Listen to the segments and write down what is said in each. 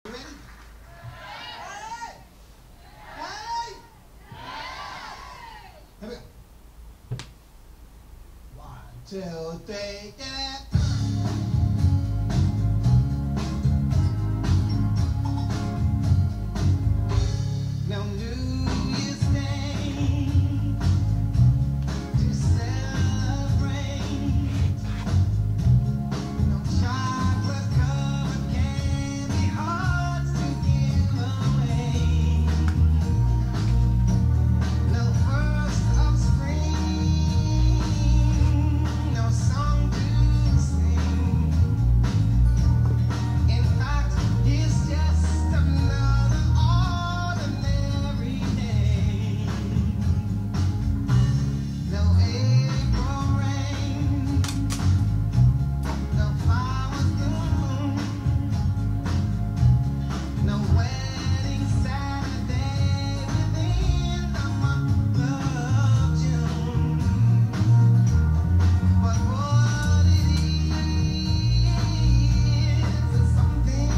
Ready? Here we go. 1, 2, 3, yeah. Now New Year's Day to celebrate. No chocolate covered candy hearts to give away. No first of spring, no song to sing. In fact, it's just another ordinary day. No April rain, no flowers bloom, no wedding Saturday within the month of June. But what it is something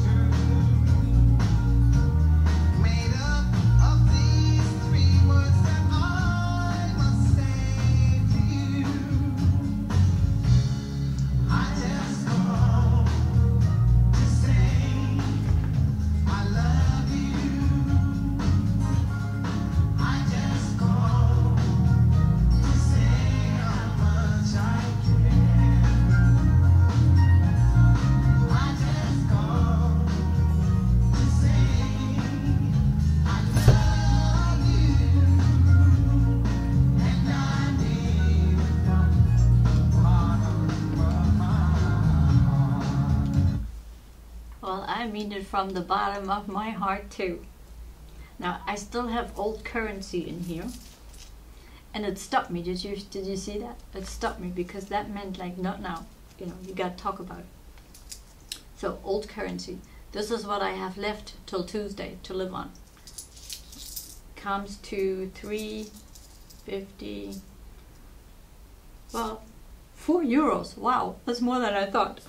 true, made up of these 3 words that I must say to you. I just called to say I love you. I just called to say how much I care. I just called to say I love you, and I mean it from the bottom of my heart. Well, I mean it from the bottom of my heart too. Now I still have old currency in here, and it stopped me. Did you see that? It stopped me because that meant like not now. You know, you gotta talk about it. So old currency. This is what I have left till Tuesday to live on. Comes to 3.50. Well, €4. Wow, that's more than I thought.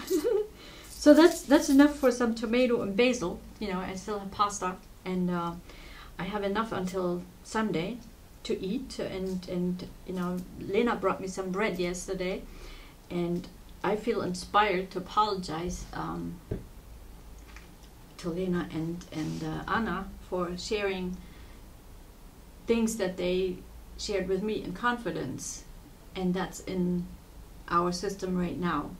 So that's enough for some tomato and basil. You know, I still have pasta, and I have enough until Sunday to eat. And you know, Lena brought me some bread yesterday, and I feel inspired to apologize to Lena and Anna for sharing things that they shared with me in confidence, and that's in our system right now.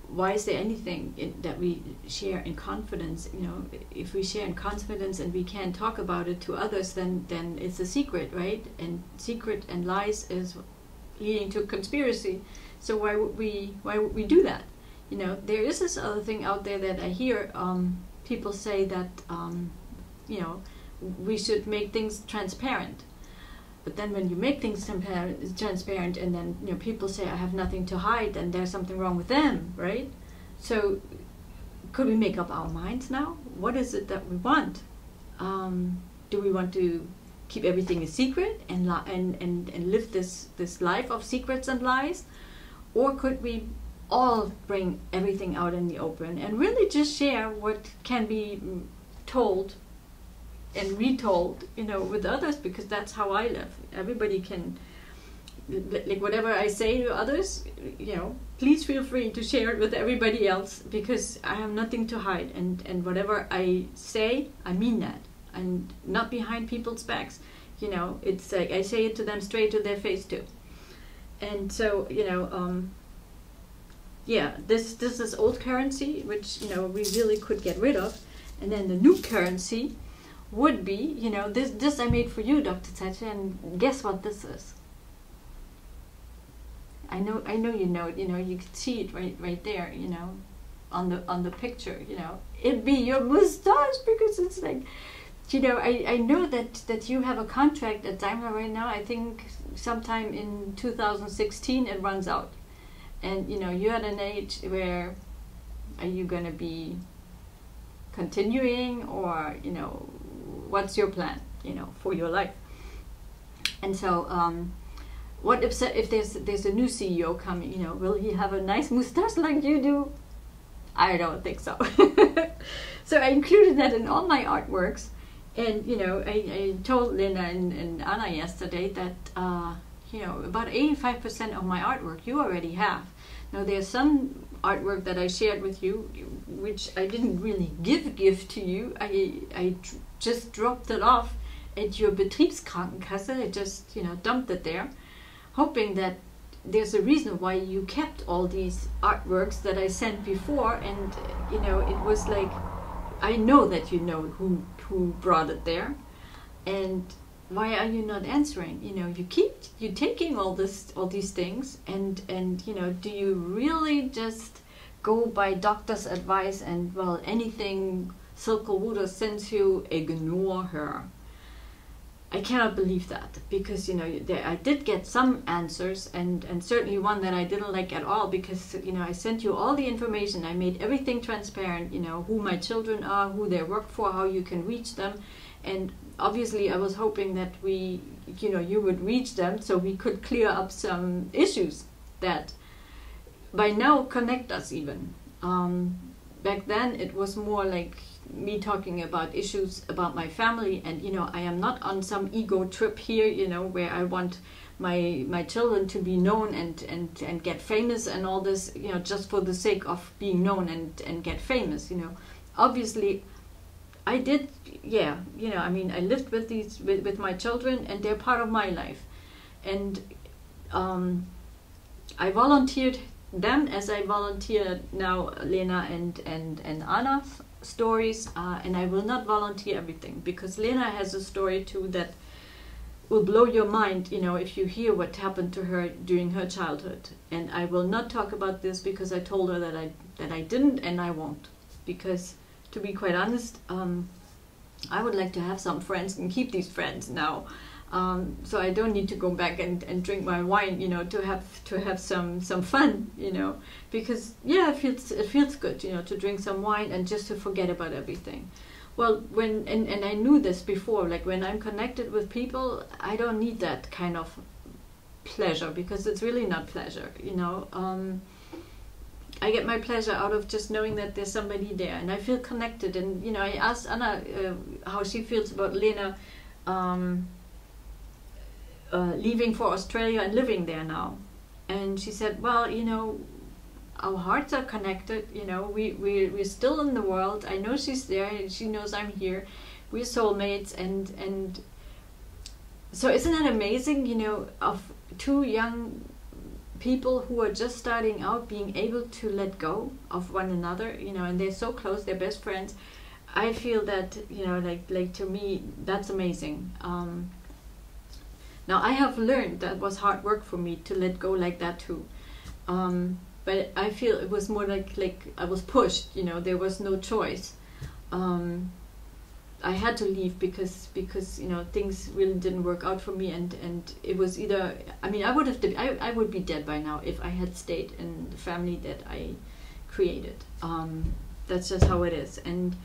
Why is there anything that we share in confidence? You know, if we share in confidence and we can't talk about it to others, then it's a secret, right? And secret and lies is leading to conspiracy. So why would we do that? You know, there is this other thing out there that I hear people say that you know, we should make things transparent. But then when you make things transparent, and then, you know, people say I have nothing to hide, and there's something wrong with them, right? So could we make up our minds now? What is it that we want? Do we want to keep everything a secret and live this life of secrets and lies? Or could we all bring everything out in the open and really just share what can be told and retold, you know, with others? Because that's how I live. Everybody can, like, whatever I say to others, you know, please feel free to share it with everybody else, because I have nothing to hide, and whatever I say, I mean that, and not behind people's backs. You know, it's like I say it to them straight to their face too. And so, you know, yeah, this is old currency, which, you know, we really could get rid of. And then the new currency would be, you know, this I made for you, Dr. Zetsche, and guess what this is? I know you know it, you know, you can see it right there, you know, on the picture, you know. It'd be your mustache, because it's like, you know, I know that you have a contract at Daimler right now. I think sometime in 2016 it runs out. And, you know, you're at an age where, are you going to be continuing, or, you know, what's your plan, you know, for your life? And so, what if there's a new CEO coming, you know, will he have a nice mustache like you do? I don't think so. So I included that in all my artworks. And, you know, I told Lena and Anna yesterday that, you know, about 85% of my artwork you already have. Now, there's some artwork that I shared with you, which I didn't really give to you. I just dropped it off at your Betriebskrankenkasse. I just, you know, dumped it there, hoping that there's a reason why you kept all these artworks that I sent before. And, you know, it was like, I know that you know who brought it there, and why are you not answering? You know, you're taking all these things, and you know, do you really just go by doctor's advice and, well, anything Silke Wuder sends you, ignore her? I cannot believe that, because, you know, I did get some answers, and certainly one that I didn't like at all, because, you know, I sent you all the information. I made everything transparent, you know, who my children are, who they work for, how you can reach them. And obviously I was hoping that you know, you would reach them so we could clear up some issues that by now connect us even. Back then it was more like me talking about issues about my family, and, you know, I am not on some ego trip here, you know, where I want my children to be known and get famous and all this, you know, just for the sake of being known and get famous, you know. Obviously I did, yeah, you know, I mean, I lived with with my children, and they're part of my life, and I volunteered them as I volunteer now Lena and Anna's stories, and I will not volunteer everything, because Lena has a story too that will blow your mind, you know, if you hear what happened to her during her childhood. And I will not talk about this because I told her that I didn't, and I won't, because, to be quite honest, I would like to have some friends and keep these friends now. So I don't need to go back and drink my wine, you know, to have some fun, you know, because, yeah, it feels good, you know, to drink some wine and just to forget about everything. Well, and I knew this before, like, when I'm connected with people, I don't need that kind of pleasure, because it's really not pleasure, you know. I get my pleasure out of just knowing that there's somebody there, and I feel connected. And, you know, I asked Anna how she feels about Lena leaving for Australia and living there now, and she said, well, you know, our hearts are connected, you know, we're still in the world. I know she's there, and she knows I'm here. We're soulmates, and so isn't that amazing, you know, of two young people who are just starting out being able to let go of one another, you know, and they're so close, they're best friends. I feel that, you know, like to me, that's amazing. Now, I have learned that was hard work for me to let go like that too. But I feel it was more like I was pushed, you know, there was no choice. I had to leave because you know, things really didn't work out for me, and it was either, I mean, I would be dead by now if I had stayed in the family that I created. That's just how it is. And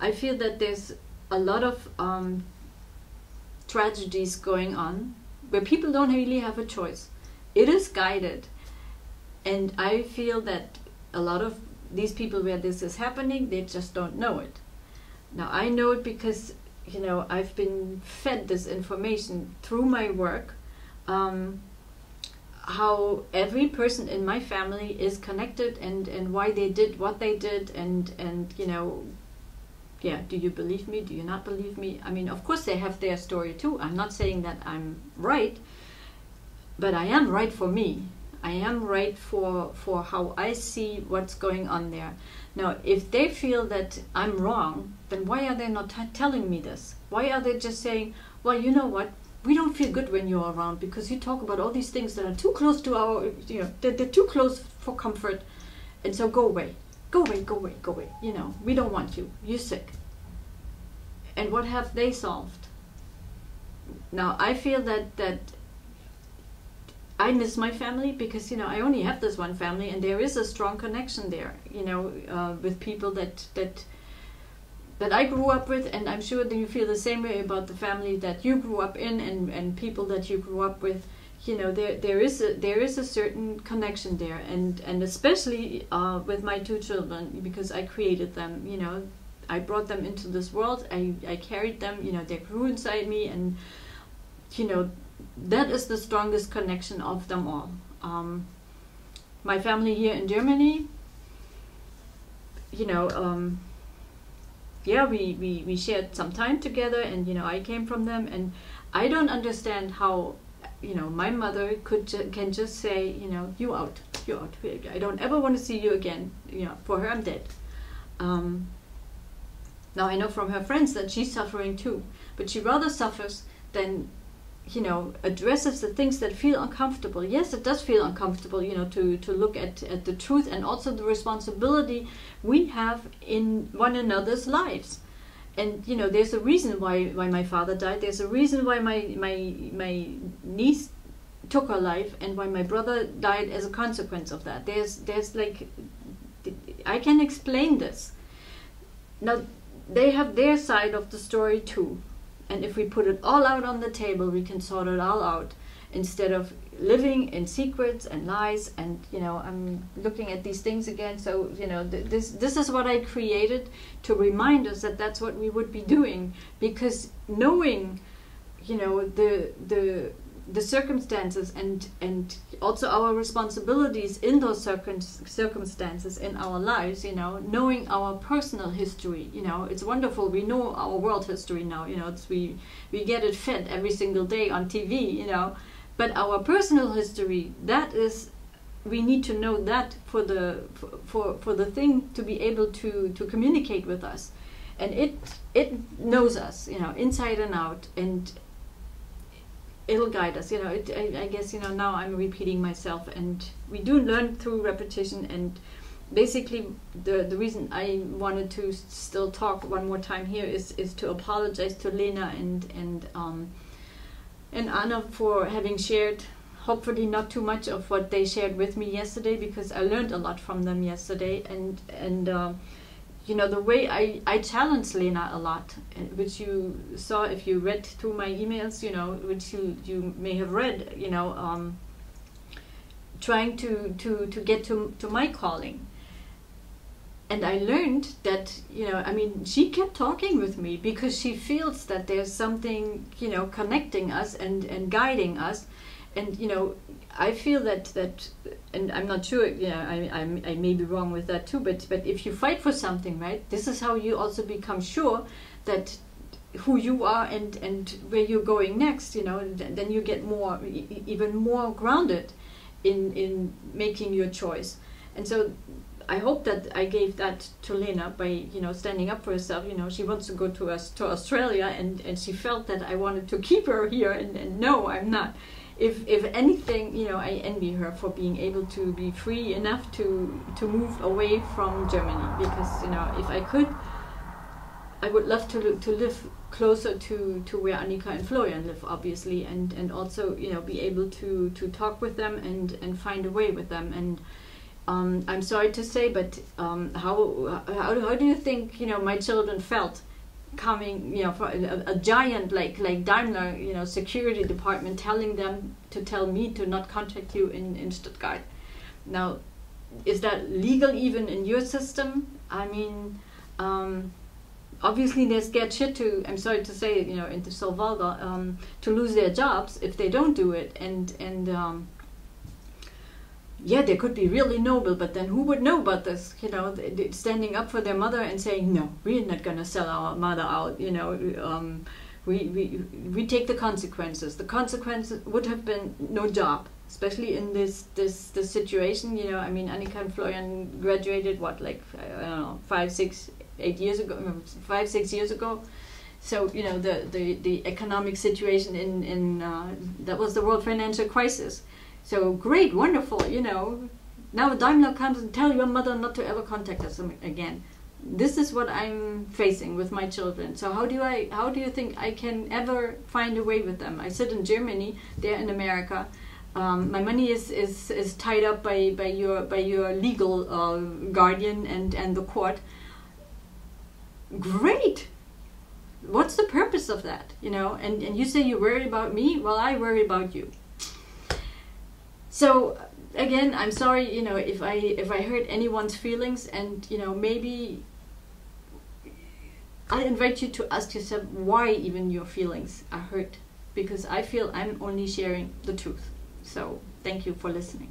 I feel that there's a lot of tragedies going on where people don't really have a choice. It is guided, and I feel that a lot of these people where this is happening, they just don't know it. Now, I know it because, you know, I've been fed this information through my work, how every person in my family is connected, and why they did what they did, and you know, yeah, do you believe me? Do you not believe me? I mean, of course they have their story too. I'm not saying that I'm right, but I am right for me. I am right for how I see what's going on there. Now, if they feel that I'm wrong, then why are they not telling me this? Why are they just saying, well, you know what, we don't feel good when you're around because you talk about all these things that are too close to our, you know, they're too close for comfort, and so go away. Go away, go away, go away. You know, we don't want you. You're sick. And what have they solved? Now, I feel that I miss my family because, you know, I only have this one family, and there is a strong connection there, you know, with people that I grew up with, and I'm sure that you feel the same way about the family that you grew up in, and people that you grew up with. You know, there is a certain connection there, and especially with my two children, because I created them. You know, I brought them into this world. I carried them, you know, they grew inside me, and you know, that is the strongest connection of them all. My family here in Germany, you know, yeah, we shared some time together, and you know, I came from them, and I don't understand how, you know, my mother can just say, you know, you out. I don't ever want to see you again. You know, for her, I'm dead. Now I know from her friends that she's suffering too, but she rather suffers than, you know, addresses the things that feel uncomfortable. Yes, it does feel uncomfortable, you know, to look at the truth, and also the responsibility we have in one another's lives. And you know, there's a reason why my father died. There's a reason why my niece took her life, and why my brother died as a consequence of that. There's like, I can explain this. Now they have their side of the story too. And if we put it all out on the table, we can sort it all out, instead of living in secrets and lies. And you know, I'm looking at these things again. So you know, this is what I created to remind us that that's what we would be doing, because knowing, you know, the circumstances and also our responsibilities in those circumstances in our lives, you know, knowing our personal history, you know, it's wonderful. We know our world history now, you know, we get it fed every single day on TV, you know, but our personal history, that is, we need to know that for the thing to be able to communicate with us, and it knows us, you know, inside and out, and it'll guide us, you know. I guess, you know, now I'm repeating myself, and we do learn through repetition. And basically the reason I wanted to still talk one more time here is to apologize to Lena and Anna for having shared, hopefully not too much of what they shared with me yesterday, because I learned a lot from them yesterday. And you know, the way I challenged Lena a lot, which you saw if you read through my emails, you know, which you may have read, you know, trying to get to my calling. And I learned that, you know, I mean, she kept talking with me because she feels that there's something, you know, connecting us and guiding us. And, you know, I feel that, and I'm not sure, you know, I may be wrong with that too, but if you fight for something, right, this is how you also become sure that who you are and where you're going next, you know, then you get more, even more grounded in making your choice. And so I hope that I gave that to Lena by, you know, standing up for herself. You know, she wants to go to Australia, and she felt that I wanted to keep her here, and no, I'm not. If anything, you know, I envy her for being able to be free enough to move away from Germany, because, you know, if I could, I would love to live closer to where Annika and Florian live, obviously, and also, you know, be able to talk with them and find a way with them. And I'm sorry to say, but how do you think, you know, my children felt coming, you know, for a giant like Daimler, you know, security department telling them to tell me to not contact you in Stuttgart? Now, is that legal even in your system? I mean, obviously they're scared shit to, I'm sorry to say it, you know, into so vulgar, to lose their jobs if they don't do it. And yeah, they could be really noble, but then who would know about this? You know, standing up for their mother and saying, no, we're not going to sell our mother out. You know, we take the consequences. The consequences would have been no job, especially in this situation. You know, I mean, Annika and Florian graduated what, like, I don't know, 5, 6, 8 years ago, 5, 6 years ago. So, you know, the economic situation in that was the world financial crisis. So great, wonderful, you know. Now Daimler comes and tell your mother not to ever contact us again. This is what I'm facing with my children. So how do you think I can ever find a way with them? I sit in Germany, they're in America. My money is tied up by your legal guardian and the court. Great. What's the purpose of that? You know, and you say you worry about me. Well, I worry about you. So again, I'm sorry, you know, if I hurt anyone's feelings, and you know, maybe I invite you to ask yourself why even your feelings are hurt, because I feel I'm only sharing the truth. So thank you for listening.